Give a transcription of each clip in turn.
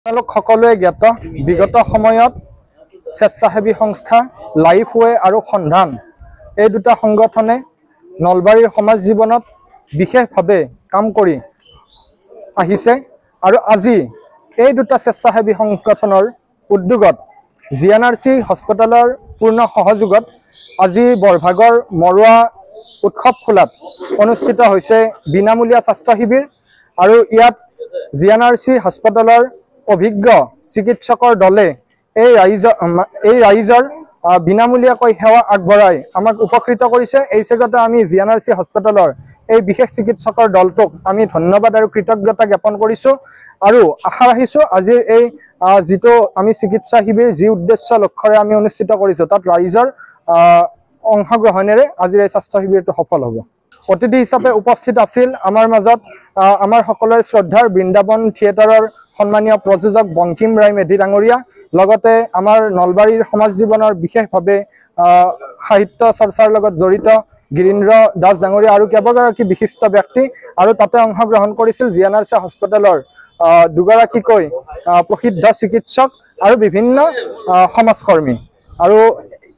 আপোনালোক সকলোৱে জ্ঞাত বিগত সময়ত স্বেচ্ছাসেৱী সংস্থা লাইফৱে আৰু সন্ধান এই দুটা সংগঠনে নলবাৰীৰ সমাজ জীৱনত বিশেষভাৱে কাম কৰি আহিছে আৰু আজি এই দুটা স্বেচ্ছাসেৱী সংগঠনৰ উদ্যোগত জিএনআৰচি হস্পিটেলৰ পূৰ্ণ সহযোগত আজি বৰভাগৰ মৰুৱা উৎসৱ খোলাত অনুষ্ঠিত হৈছে বিনামূলীয়া স্বাস্থ্য শিবিৰ আৰু ইয়াত জিএনআৰচি হস্পিটেলৰ অভিজ্ঞ চিকিৎসকৰ দলে এই ৰাইজৰ বিনামূলীয়াকৈ সেৱা আগবঢ়াই আমাক উপকৃত কৰিছে। এই চেগতে আমি জিএনআৰচি হস্পিটেলৰ এই বিশেষ চিকিৎসকৰ দলটোক আমি ধন্যবাদ আৰু কৃতজ্ঞতা জ্ঞাপন কৰিছোঁ আৰু আশা ৰাখিছোঁ আজিৰ এই যিটো আমি চিকিৎসা শিবিৰ যি উদ্দেশ্য লক্ষ্যৰে আমি অনুষ্ঠিত কৰিছোঁ তাত ৰাইজৰ অংশগ্ৰহণেৰে আজিৰ এই স্বাস্থ্য শিবিৰটো সফল হ'ব। অতিথি হিচাপে উপস্থিত আছিল আমাৰ মাজত আমাৰ সকলোৰে শ্ৰদ্ধাৰ বৃন্দাবন থিয়েটাৰৰ সন্মানীয় প্ৰযোজক বংকিম ৰায় মেধি ডাঙৰীয়া, লগতে আমাৰ নলবাৰীৰ সমাজ জীৱনৰ বিশেষভাৱে সাহিত্য চৰ্চাৰ লগত জড়িত গিৰীন্দ্ৰ দাস ডাঙৰীয়া আৰু কেইবাগৰাকী বিশিষ্ট ব্যক্তি আৰু তাতে অংশগ্ৰহণ কৰিছিল জিএনআৰচি হস্পিটেলৰ দুগৰাকীকৈ প্ৰসিদ্ধ চিকিৎসক আৰু বিভিন্ন সমাজকৰ্মী। আৰু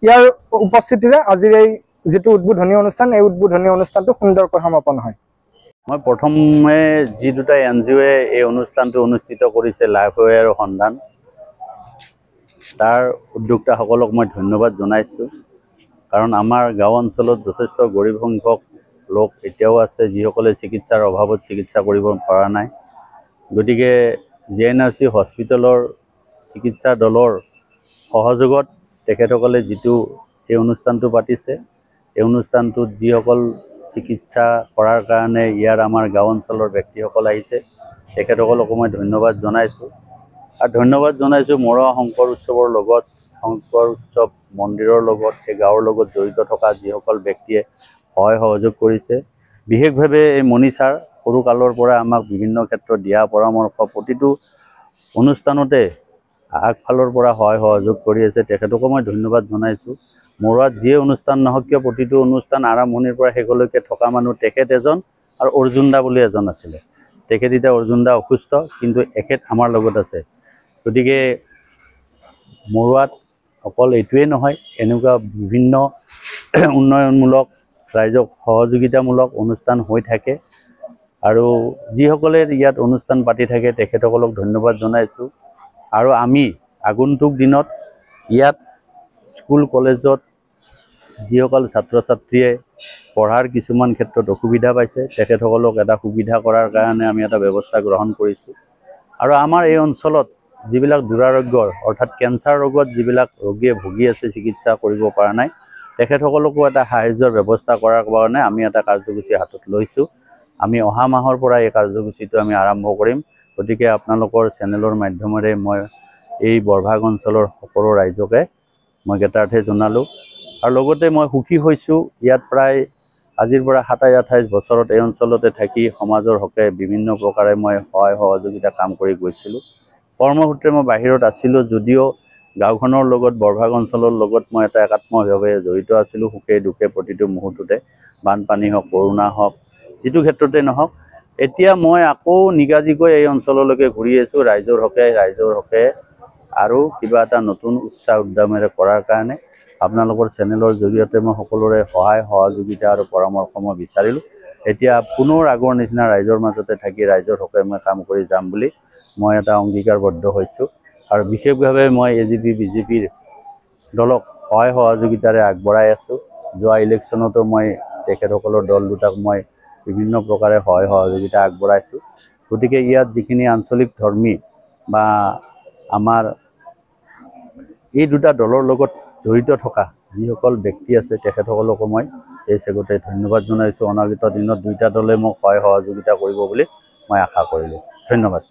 ইয়াৰ উপস্থিতিৰে আজিৰ এই যিটো উদ্বোধনী অনুষ্ঠান এই উদ্বোধনী অনুষ্ঠানটো সুন্দৰকৈ সমাপন হয়। মই প্ৰথমে যি দুটা এনজিঅ'য়ে এই অনুষ্ঠানটো অনুষ্ঠিত কৰিছে লাইফৱে আৰু সন্ধান তাৰ উদ্যোক্তাসকলক মই ধন্যবাদ জনাইছোঁ। কাৰণ আমাৰ গাঁও অঞ্চলত যথেষ্ট গৰীব সংখ্যক লোক এতিয়াও আছে যিসকলে চিকিৎসাৰ অভাৱত চিকিৎসা কৰিব পৰা নাই। গতিকে জিএনআৰচি হস্পিটেলৰ চিকিৎসা দলৰ সহযোগত তেখেতসকলে যিটো এই অনুষ্ঠানটো পাতিছে এই অনুষ্ঠানটোত যিসকল চিকিৎসা কৰাৰ কাৰণে ইয়াৰ আমাৰ গাঁও অঞ্চলৰ ব্যক্তিসকল আহিছে তেখেতসকলকো মই ধন্যবাদ জনাইছোঁ। আৰু ধন্যবাদ জনাইছোঁ মৰুৱা শংকৰ উৎসৱৰ লগত শংকৰ উৎসৱ মন্দিৰৰ লগত এই গাঁৱৰ লগত জড়িত থকা যিসকল ব্যক্তিয়ে সহায় সহযোগ কৰিছে। বিশেষভাৱে এই মণিছাৰ সৰু কালৰ পৰা আমাক বিভিন্ন ক্ষেত্ৰত দিয়া পৰামৰ্শ প্ৰতিটো অনুষ্ঠানতে আগফালৰ পৰা সহায় সহযোগ কৰি আছে, তেখেতকো মই ধন্যবাদ জনাইছোঁ। মৰুৱাত যিয়ে অনুষ্ঠান নহওক কিয় প্ৰতিটো অনুষ্ঠান আৰম্ভণিৰ পৰা শেষলৈকে থকা মানুহ তেখেত এজন আৰু অৰ্জুন দা বুলি এজন আছিলে। তেখেত এতিয়া অৰ্জুন দা অসুস্থ কিন্তু এখেত আমাৰ লগত আছে। গতিকে মৰুৱাত অকল এইটোৱেই নহয়, এনেকুৱা বিভিন্ন উন্নয়নমূলক ৰাইজক সহযোগিতামূলক অনুষ্ঠান হৈ থাকে আৰু যিসকলে ইয়াত অনুষ্ঠান পাতি থাকে তেখেতসকলক ধন্যবাদ জনাইছোঁ। আৰু আমি আগন্তুক দিনত ইয়াত স্কুল কলেজত যিসকল ছাত্ৰ ছাত্ৰীয়ে পঢ়াৰ কিছুমান ক্ষেত্ৰত অসুবিধা পাইছে তেখেতসকলক এটা সুবিধা কৰাৰ কাৰণে আমি এটা ব্যৱস্থা গ্ৰহণ কৰিছোঁ। আৰু আমাৰ এই অঞ্চলত যিবিলাক দুৰাৰোগ্যৰ অৰ্থাৎ কেঞ্চাৰ ৰোগত যিবিলাক ৰোগীয়ে ভুগি আছে চিকিৎসা কৰিব পৰা নাই তেখেতসকলকো এটা সাহায্যৰ ব্যৱস্থা কৰাৰ কাৰণে আমি এটা কাৰ্যসূচী হাতত লৈছোঁ। আমি অহা মাহৰ পৰা এই কাৰ্যসূচীটো আমি আৰম্ভ কৰিম। গতিকে আপোনালোকৰ চেনেলৰ মাধ্যমেৰে মই এই বৰভাগ অঞ্চলৰ সকলো ৰাইজকে মই জ্ঞাতাৰ্থে জনালোঁ। আৰু লগতে মই সুখী হৈছোঁ ইয়াত প্ৰায় আজিৰ পৰা ২৭-২৮ বছৰত এই অঞ্চলতে থাকি সমাজৰ হকে বিভিন্ন প্ৰকাৰে মই সহায় সহযোগিতা কাম কৰি গৈছিলোঁ। কৰ্মসূত্ৰে মই বাহিৰত আছিলোঁ যদিও গাঁওখনৰ লগত বৰভাগ অঞ্চলৰ লগত মই এটা একাত্মভাৱে জড়িত আছিলোঁ। সুখে দুখে প্ৰতিটো মুহূৰ্ততে বানপানী হওক কৰোণা হওক যিটো ক্ষেত্ৰতে নহওক। এতিয়া মই আকৌ নিগাজিকৈ এই অঞ্চললৈকে ঘূৰি আছোঁ ৰাইজৰ হকে আৰু কিবা এটা নতুন উৎসাহ উদ্যমেৰে কৰাৰ কাৰণে। আপোনালোকৰ চেনেলৰ জৰিয়তে মই সকলোৰে সহায় সহযোগিতা আৰু পৰামৰ্শ মই বিচাৰিলোঁ। এতিয়া পুনৰ আগৰ নিচিনা ৰাইজৰ মাজতে থাকি ৰাইজৰ হকে মই কাম কৰি যাম বুলি মই এটা অংগীকাৰবদ্ধ হৈছোঁ। আৰু বিশেষভাৱে মই এজিপি বিজেপিৰ দলক সহায় সহযোগিতাৰে আগবঢ়াই আছোঁ। যোৱা ইলেকশ্যনতো মই তেখেতসকলৰ দল দুটাক মই বিভিন্ন প্ৰকাৰে সহায় সহযোগিতা আগবঢ়াইছোঁ। গতিকে ইয়াত যিখিনি আঞ্চলিক ধৰ্মী বা আমাৰ এই দুটা দলৰ লগত জড়িত থকা যিসকল ব্যক্তি আছে তেখেতসকলকো মই এই চেগতে ধন্যবাদ জনাইছোঁ। অনাগত দিনত দুইটা দলে মোক সহায় সহযোগিতা কৰিব বুলি মই আশা কৰিলোঁ। ধন্যবাদ।